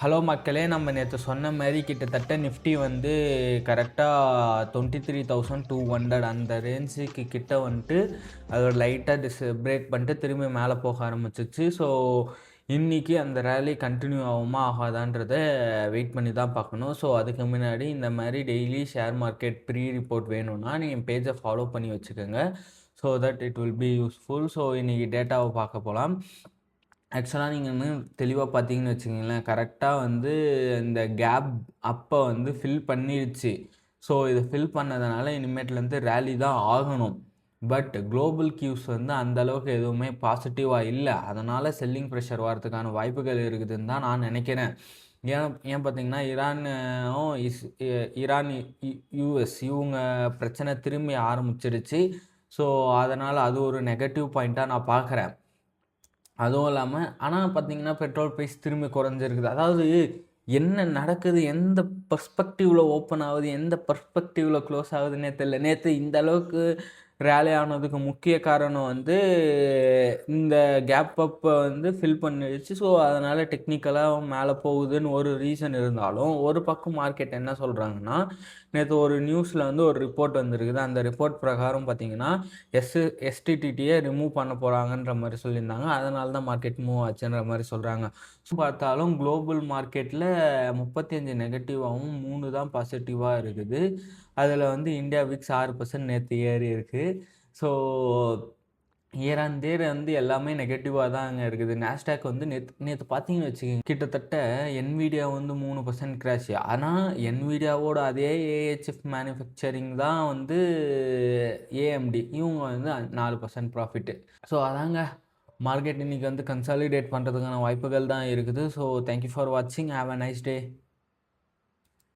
Hello மக்களே, நம்ம நேற்று சொன்ன மாதிரி கிட்டத்தட்ட நிஃப்டி வந்து கரெக்டாக 23,200 அந்த ரேஞ்சுக்கு கிட்ட வந்துட்டு அதோட லைட்டாக பிரேக் பண்ணிட்டு திரும்பி மேலே போக ஆரம்பிச்சிச்சு. ஸோ இன்றைக்கி அந்த ரேலி கண்டினியூ ஆகுமா ஆகாதான்றதை வெயிட் பண்ணி தான் பார்க்கணும். ஸோ அதுக்கு முன்னாடி இந்த மாதிரி daily share market pre report வேணும்னா நீங்கள் பேஜை ஃபாலோ பண்ணி வச்சுக்கோங்க. So that it will be useful. So இன்றைக்கி டேட்டாவை பார்க்க போகலாம். ஆக்சுவலாக நீங்கள் இன்னும் தெளிவாக பார்த்தீங்கன்னு வச்சுக்கிங்களேன், கரெக்டாக வந்து இந்த கேப் அப்போ வந்து ஃபில் பண்ணிடுச்சு. ஸோ இதை ஃபில் பண்ணதுனால இனிமேட்லேருந்து ரேலி தான் ஆகணும். பட் குளோபல் கியூஸ் வந்து அந்தளவுக்கு எதுவுமே பாசிட்டிவாக இல்லை. அதனால் செல்லிங் ப்ரெஷர் வரதுக்கான வாய்ப்புகள் இருக்குதுன்னு தான் நான் நினைக்கிறேன். ஏன் பார்த்தீங்கன்னா ஈரான் யூஎஸ் இவங்க பிரச்சனை திரும்பி ஆரம்பிச்சிருச்சு. ஸோ அதனால் அது ஒரு நெகட்டிவ் பாயிண்ட்டாக நான் பார்க்குறேன். அதுவும் இல்லாமல் ஆனால் பார்த்தீங்கன்னா பெட்ரோல் ப்ரைஸ் திரும்பி குறைஞ்சிருக்குது. அதாவது என்ன நடக்குது, எந்த பர்ஸ்பெக்டிவில் ஓப்பன் ஆகுது, எந்த பர்ஸ்பெக்டிவில் க்ளோஸ் ஆகுதுன்னே தெரியல. நேற்று இந்த அளவுக்கு ரேலி ஆனதுக்கு முக்கிய காரணம் வந்து இந்த கேப் அப்பை வந்து ஃபில் பண்ணிடுச்சு. ஸோ அதனால் டெக்னிக்கலாக மேலே போகுதுன்னு ஒரு ரீசன் இருந்தாலும், ஒரு பக்கம் மார்க்கெட் என்ன சொல்கிறாங்கன்னா, நேற்று ஒரு நியூஸில் வந்து ஒரு ரிப்போர்ட் வந்துருக்குது. அந்த ரிப்போர்ட் பிரகாரம் பார்த்தீங்கன்னா எஸ்டிடிடியை ரிமூவ் பண்ண போகிறாங்கன்ற மாதிரி சொல்லியிருந்தாங்க. அதனால தான் மார்க்கெட் மூவ் ஆச்சுன்ற மாதிரி சொல்கிறாங்க. ஸோ பார்த்தாலும் குளோபல் மார்க்கெட்டில் 35 நெகட்டிவாகவும் 3 தான் பாசிட்டிவாக இருக்குது. அதில் வந்து இந்தியா விக்ஸ் 6% நேற்று ஏறி இருக்குது. ஸோ இயர் ஆன் இயர் வந்து எல்லாமே நெகட்டிவாக தான் அங்கே இருக்குது. நாஸ்டாக் வந்து நேற்று பார்த்தீங்கன்னு வச்சுக்கோங்க, கிட்டத்தட்ட என்விடியா வந்து 3% கிராஷ். ஆனால் என்விடியாவோட அதே ஏஹெச்எஃப் மேனுஃபேக்சரிங் தான் வந்து ஏஎம்டி, இவங்க வந்து 4% ப்ராஃபிட்டு. ஸோ அதாங்க மார்க்கெட் இன்றைக்கி வந்து கன்சாலிடேட் பண்ணுறதுக்கான வாய்ப்புகள் தான் இருக்குது. ஸோ தேங்க்யூ ஃபார் வாட்சிங். Have a nice day.